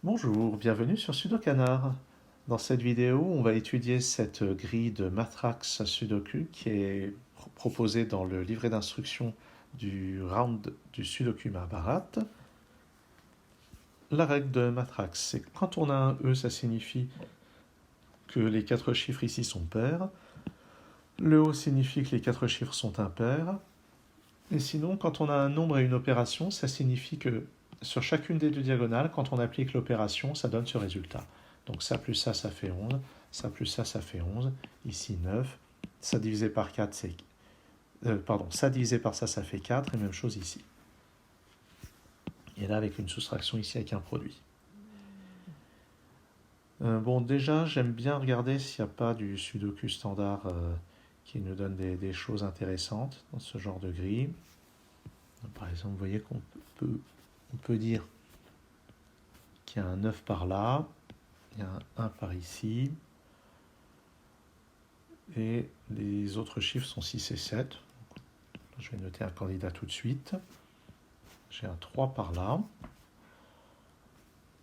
Bonjour, bienvenue sur Sudokanar. Dans cette vidéo, on va étudier cette grille de matrax Sudoku qui est proposée dans le livret d'instruction du round du Sudoku Mahabharat. La règle de matrax, c'est que quand on a un E, ça signifie que les quatre chiffres ici sont pairs. Le O signifie que les quatre chiffres sont impairs. Et sinon, quand on a un nombre et une opération, ça signifie que sur chacune des deux diagonales, quand on applique l'opération, ça donne ce résultat. Donc ça plus ça fait 11, ça plus ça fait 11, ici 9, ça divisé par 4, c'est... ça divisé par ça fait 4, et même chose ici. Et là, avec une soustraction ici avec un produit. Bon, déjà, j'aime bien regarder s'il n'y a pas du Sudoku standard qui nous donne des choses intéressantes dans ce genre de grille. Par exemple, vous voyez qu'on peut dire qu'il y a un 9 par là, il y a un 1 par ici, et les autres chiffres sont 6 et 7. Je vais noter un candidat tout de suite. J'ai un 3 par là,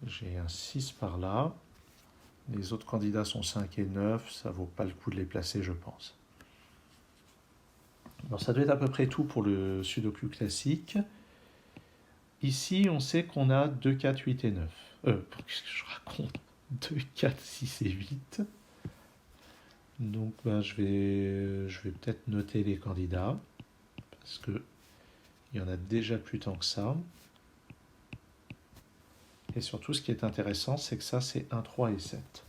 j'ai un 6 par là, les autres candidats sont 5 et 9, ça vaut pas le coup de les placer, je pense. Bon, ça doit être à peu près tout pour le Sudoku classique. Ici, on sait qu'on a 2, 4, 8 et 9. Qu'est-ce que je raconte? 2, 4, 6 et 8. Donc je vais peut-être noter les candidats, parce qu'il y en a déjà plus tant que ça. Et surtout, ce qui est intéressant, c'est que ça, c'est 1, 3 et 7.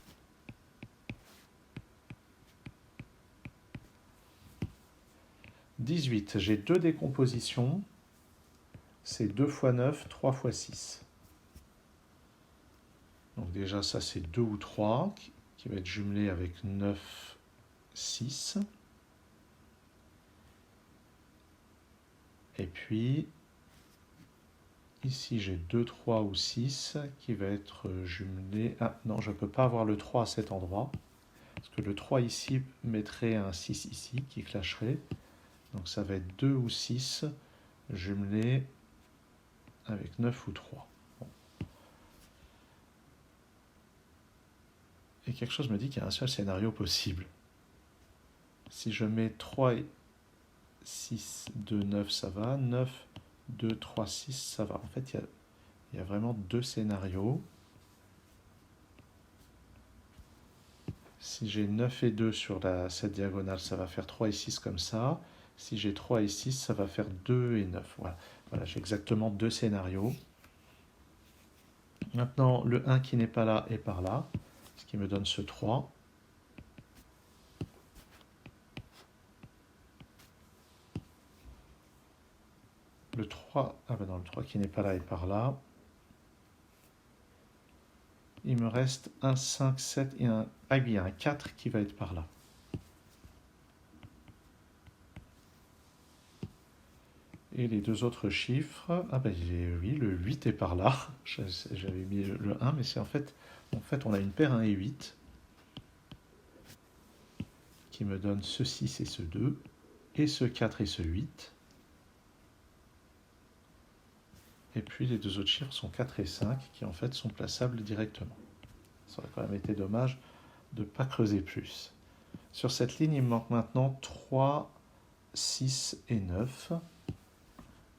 « 18, j'ai deux décompositions. C'est 2 fois 9, 3 fois 6. Donc déjà, ça, c'est 2 ou 3, qui va être jumelé avec 9, 6. Et puis, ici, j'ai 2, 3 ou 6 qui va être jumelé... Ah non, je ne peux pas avoir le 3 à cet endroit, parce que le 3 ici mettrait un 6 ici, qui clasherait. Donc ça va être 2 ou 6 jumelé avec 9 ou 3. Bon. Et quelque chose me dit qu'il y a un seul scénario possible. Si je mets 3 et 6, 2, 9, ça va. 9, 2, 3, 6, ça va. En fait, il y a vraiment deux scénarios. Si j'ai 9 et 2 sur cette diagonale, ça va faire 3 et 6 comme ça. Si j'ai 3 et 6, ça va faire 2 et 9. Voilà, j'ai exactement deux scénarios. Maintenant, le 1 qui n'est pas là est par là, ce qui me donne ce 3. Le 3, le 3 qui n'est pas là est par là. Il me reste un 5, 7 et un... Ah oui, il y a un 4 qui va être par là. Et les deux autres chiffres, oui, le 8 est par là. J'avais mis le 1, mais c'est en fait, on a une paire 1 et 8 qui me donne ce 6 et ce 2, et ce 4 et ce 8. Et puis les deux autres chiffres sont 4 et 5, qui en fait sont plaçables directement. Ça aurait quand même été dommage de ne pas creuser plus. Sur cette ligne, il me manque maintenant 3, 6 et 9.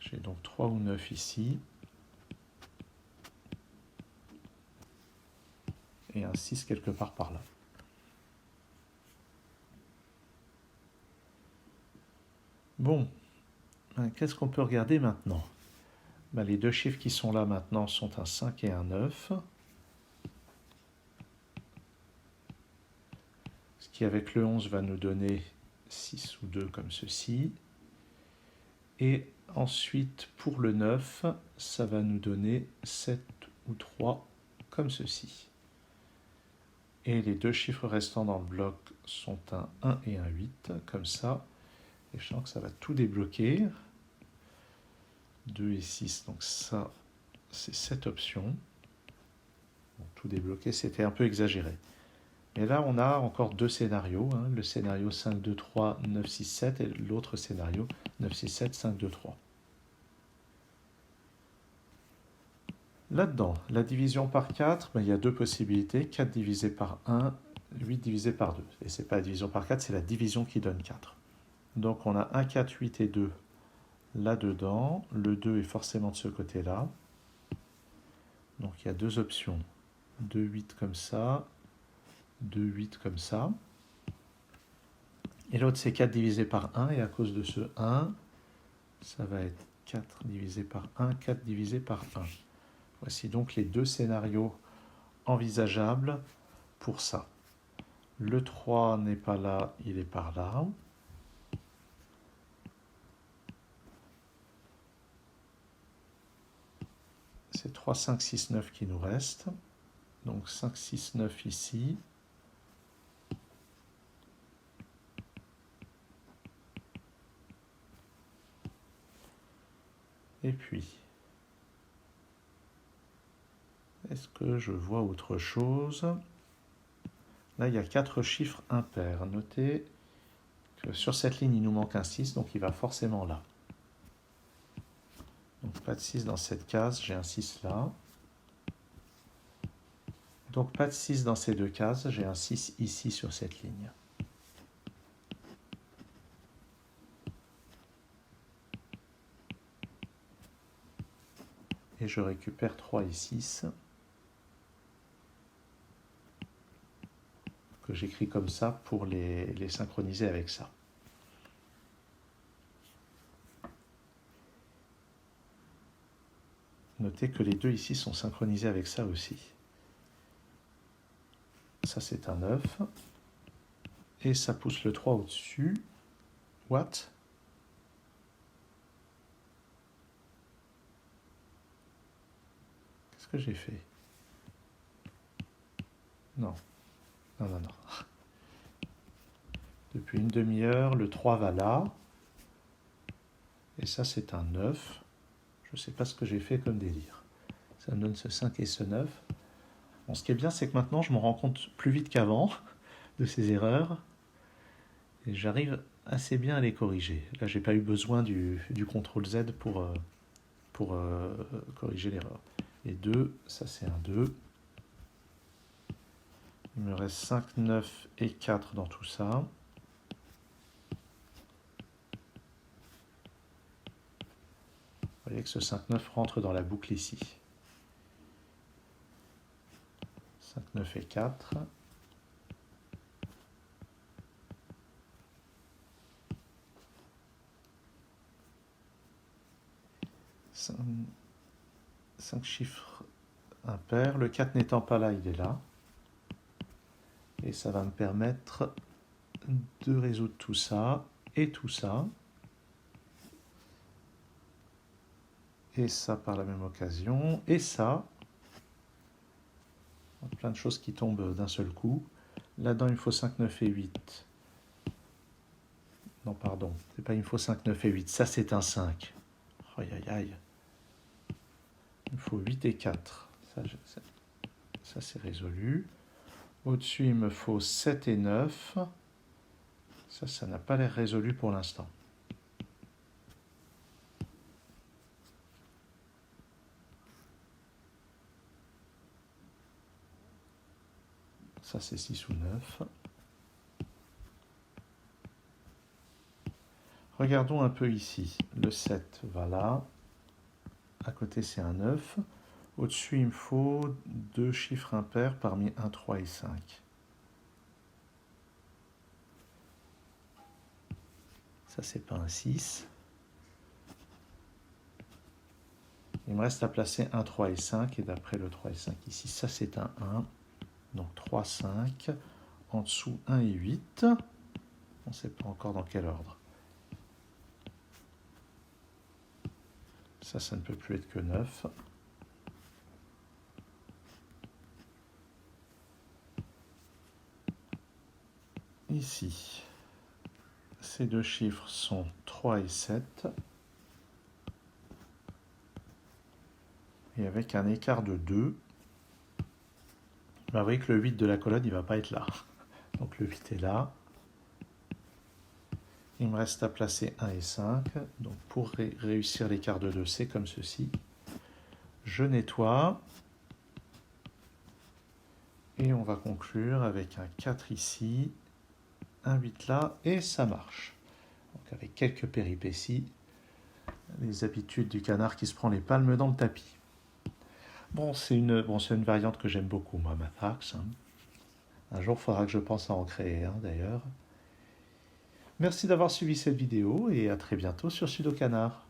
J'ai donc 3 ou 9 ici. Et un 6 quelque part par là. Bon, qu'est-ce qu'on peut regarder maintenant? Les deux chiffres qui sont là maintenant sont un 5 et un 9. Ce qui avec le 11 va nous donner 6 ou 2 comme ceci. Et ensuite, pour le 9, ça va nous donner 7 ou 3 comme ceci. Et les deux chiffres restants dans le bloc sont un 1 et un 8, comme ça. Et je sens que ça va tout débloquer. 2 et 6, donc ça, c'est cette option. Bon, tout débloquer, c'était un peu exagéré. Et là, on a encore deux scénarios. Le scénario 5, 2, 3, 9, 6, 7 et l'autre scénario 9, 6, 7, 5, 2, 3. Là-dedans, la division par 4, ben, il y a deux possibilités. 4 divisé par 1, 8 divisé par 2. Et ce n'est pas la division par 4, c'est la division qui donne 4. Donc on a 1, 4, 8 et 2 là-dedans. Le 2 est forcément de ce côté-là. Donc il y a deux options. 2, 8 comme ça. 2, 8 comme ça. Et l'autre, c'est 4 divisé par 1. Et à cause de ce 1, ça va être 4 divisé par 1, 4 divisé par 1. Voici donc les deux scénarios envisageables pour ça. Le 3 n'est pas là, il est par là. C'est 3, 5, 6, 9 qui nous reste. Donc 5, 6, 9 ici. Et puis, est-ce que je vois autre chose? Là, il y a 4 chiffres impairs. Notez que sur cette ligne, il nous manque un 6, donc il va forcément là. Donc pas de 6 dans cette case, j'ai un 6 là. Donc pas de 6 dans ces deux cases, j'ai un 6 ici sur cette ligne. Et je récupère 3 et 6, que j'écris comme ça pour les synchroniser avec ça. Notez que les deux ici sont synchronisés avec ça aussi. Ça c'est un 9. Et ça pousse le 3 au-dessus. What? Qu'est-ce que j'ai fait? Non. Non, non, non. Depuis une demi-heure, le 3 va là. Et ça c'est un 9. Je ne sais pas ce que j'ai fait comme délire. Ça me donne ce 5 et ce 9. Bon, ce qui est bien, c'est que maintenant, je me rends compte plus vite qu'avant de ces erreurs. Et j'arrive assez bien à les corriger. Là, j'ai pas eu besoin du CTRL Z pour corriger l'erreur. Les 2, ça c'est un 2. Il me reste 5, 9 et 4 dans tout ça. Vous voyez que ce 5, 9 rentre dans la boucle ici. 5, 9 et 4. 5 chiffres impairs. Le 4 n'étant pas là, il est là. Et ça va me permettre de résoudre tout ça et tout ça. Et ça par la même occasion. Et ça. Plein de choses qui tombent d'un seul coup. Là-dedans, il me faut 5, 9 et 8. Non, pardon. C'est pas il me faut 5, 9 et 8. Ça, c'est un 5. Aïe, aïe, aïe. Il me faut 8 et 4. Ça c'est résolu. Au-dessus, il me faut 7 et 9. Ça n'a pas l'air résolu pour l'instant. Ça, c'est 6 ou 9. Regardons un peu ici. Le 7 va là. À côté, c'est un 9. Au-dessus, il me faut 2 chiffres impairs parmi 1, 3 et 5. Ça, c'est pas un 6. Il me reste à placer 1, 3 et 5. Et d'après le 3 et 5 ici, ça, c'est un 1. Donc 3, 5. En dessous, 1 et 8. On ne sait pas encore dans quel ordre. Ça ne peut plus être que 9. Ici, ces deux chiffres sont 3 et 7. Et avec un écart de 2, vous voyez que le 8 de la colonne, il ne va pas être là. Donc le 8 est là. Il me reste à placer 1 et 5. Donc pour réussir l'écart de 2, c'est comme ceci. Je nettoie. Et on va conclure avec un 4 ici, un 8 là, et ça marche. Donc avec quelques péripéties, les habitudes du canard qui se prend les palmes dans le tapis. Bon, c'est une variante que j'aime beaucoup, moi, Matrax. Un jour, il faudra que je pense à en créer un, d'ailleurs. Merci d'avoir suivi cette vidéo et à très bientôt sur Sudocanard.